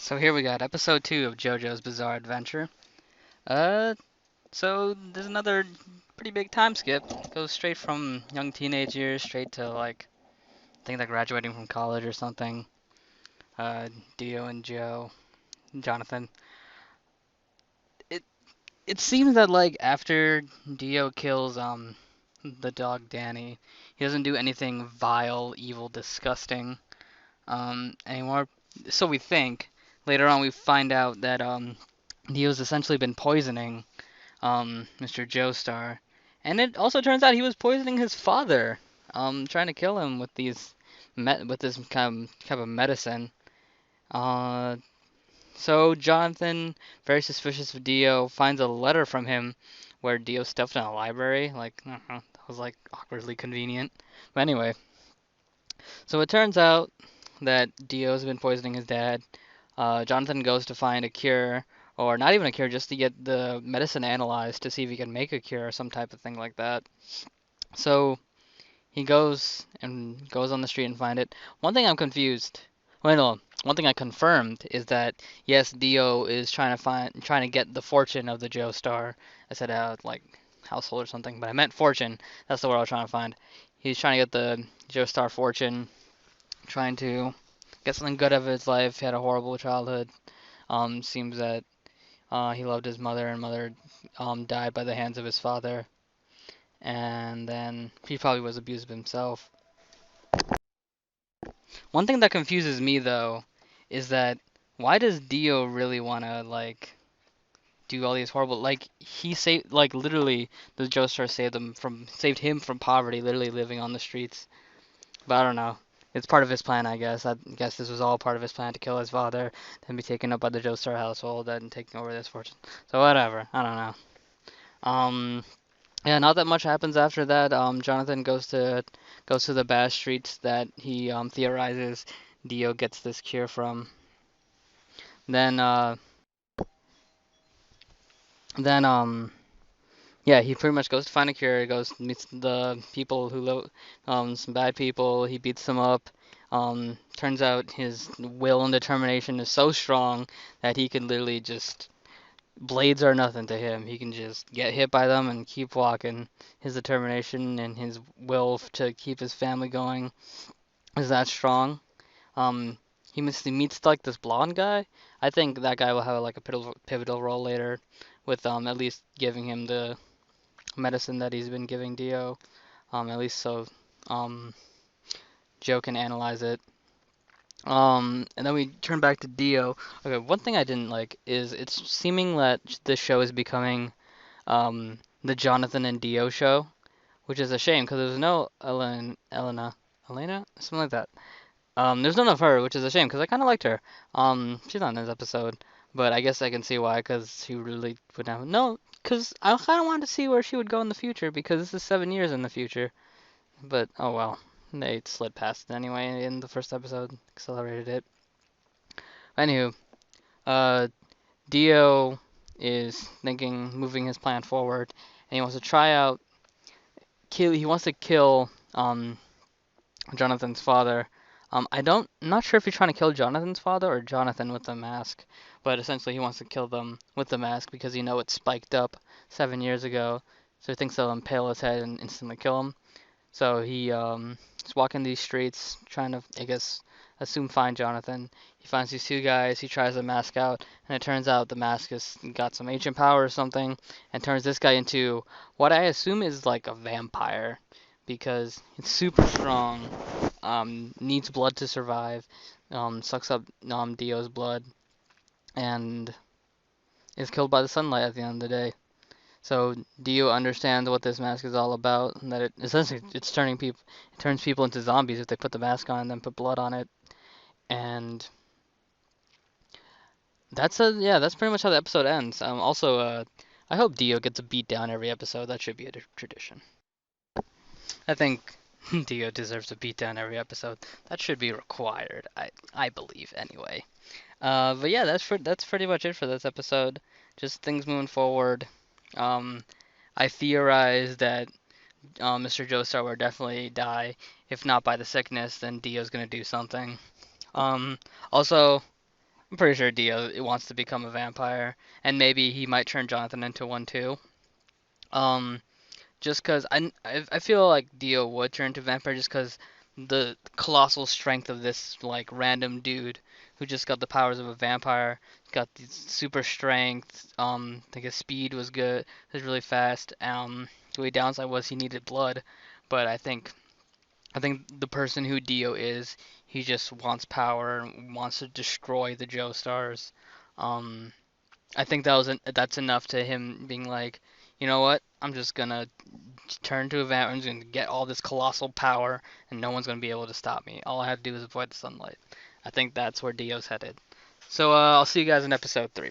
So here we got episode 2 of Jojo's Bizarre Adventure. Uh, so there's another pretty big time skip. Goes straight from young teenage years straight to like, I think they're graduating from college or something. Uh, Dio and Joe, Jonathan. It it seems that like after Dio kills the dog Danny, he doesn't do anything vile, evil, disgusting anymore. So we think. Later on, we find out that Dio's essentially been poisoning Mr. Joestar, and it also turns out he was poisoning his father, trying to kill him with with this kind of medicine. Uh, so Jonathan, very suspicious of Dio, finds a letter from him where Dio stuffed in a library. Like, I don't know, that was like awkwardly convenient. But anyway, so it turns out that Dio's been poisoning his dad. Jonathan goes to find a cure, or not even a cure, just to get the medicine analyzed to see if he can make a cure or some type of thing like that. So he goes on the street and find it. One thing I'm confused. Well, no, one thing I confirmed is that yes, Dio is trying to get the fortune of the Joestar. I said like household or something, but I meant fortune. That's the word I was trying to find. He's trying to get the Joestar fortune, trying to get something good out of his life. He had a horrible childhood. Seems that he loved his mother, and mother died by the hands of his father. And then he probably was abusive himself. One thing that confuses me though is that why does Dio really want to like do all these horrible like he saved like literally the Joestar saved him from poverty, literally living on the streets. But I don't know. It's part of his plan, I guess. I guess this was all part of his plan to kill his father, then be taken up by the Joestar household, and taking over this fortune. So whatever. I don't know. Um, yeah, not that much happens after that. Jonathan goes to the bad streets that he theorizes Dio gets this cure from. Then then yeah, he pretty much goes to find a cure. He goes meets the people who live some bad people. He beats them up. Turns out his will and determination is so strong that he can literally just blades are nothing to him. He can just get hit by them and keep walking. His determination and his will to keep his family going is that strong. Um, he meets like this blonde guy. I think that guy will have like a pivotal role later, with at least giving him the medicine that he's been giving Dio. At least so um Joe can analyze it. And then we turn back to Dio. Okay, one thing I didn't like is it's seeming that this show is becoming the Jonathan and Dio show, which is a shame because there's no Elena, something like that. There's none of her, which is a shame because I kind of liked her. She's not in this episode, but I guess I can see why because she really would have no. Because I kind of wanted to see where she would go in the future because this is 7 years in the future. But oh well, they slid past it anyway in the first episode, accelerated it. Anywho, uh, Dio is thinking, moving his plan forward, and he wants to try out kill. He wants to kill Jonathan's father. Not sure if he's trying to kill Jonathan's father or Jonathan with the mask, but essentially he wants to kill them with the mask because it spiked up 7 years ago, so he thinks they'll impale his head and instantly kill him. So he is walking these streets trying to, I guess, assume find Jonathan. He finds these two guys. He tries the mask out, and it turns out the mask has got some ancient power or something, and turns this guy into what I assume is like a vampire because it's super strong, needs blood to survive, sucks up Dio's blood, and is killed by the sunlight at the end of the day. So Dio understands what this mask is all about, and that it essentially it turns people into zombies if they put the mask on and then put blood on it. And that's pretty much how the episode ends. Also, I hope Dio gets a beat down every episode. That should be a tradition. I think Dio deserves a beat down every episode. That should be required. I believe anyway. But yeah, that's pretty much it for this episode. Just things moving forward. Um, I theorize that Mr. Joestar will definitely die. If not by the sickness, then Dio's gonna do something. Um, Also, I'm pretty sure Dio wants to become a vampire, and maybe he might turn Jonathan into one too. Um, just because I feel like Dio would turn to vampire just because the colossal strength of this like random dude who just got the powers of a vampire, got the super strength. I think his speed was good, he was really fast. The only downside was he needed blood, but I think the person who Dio is, he just wants power and wants to destroy the Joestars. Um, I think that's enough to him being like, you know what? I'm just gonna turn to a vampire. I'm just gonna get all this colossal power, and no one's gonna be able to stop me. All I have to do is avoid the sunlight. I think that's where Dio's headed. So I'll see you guys in episode 3.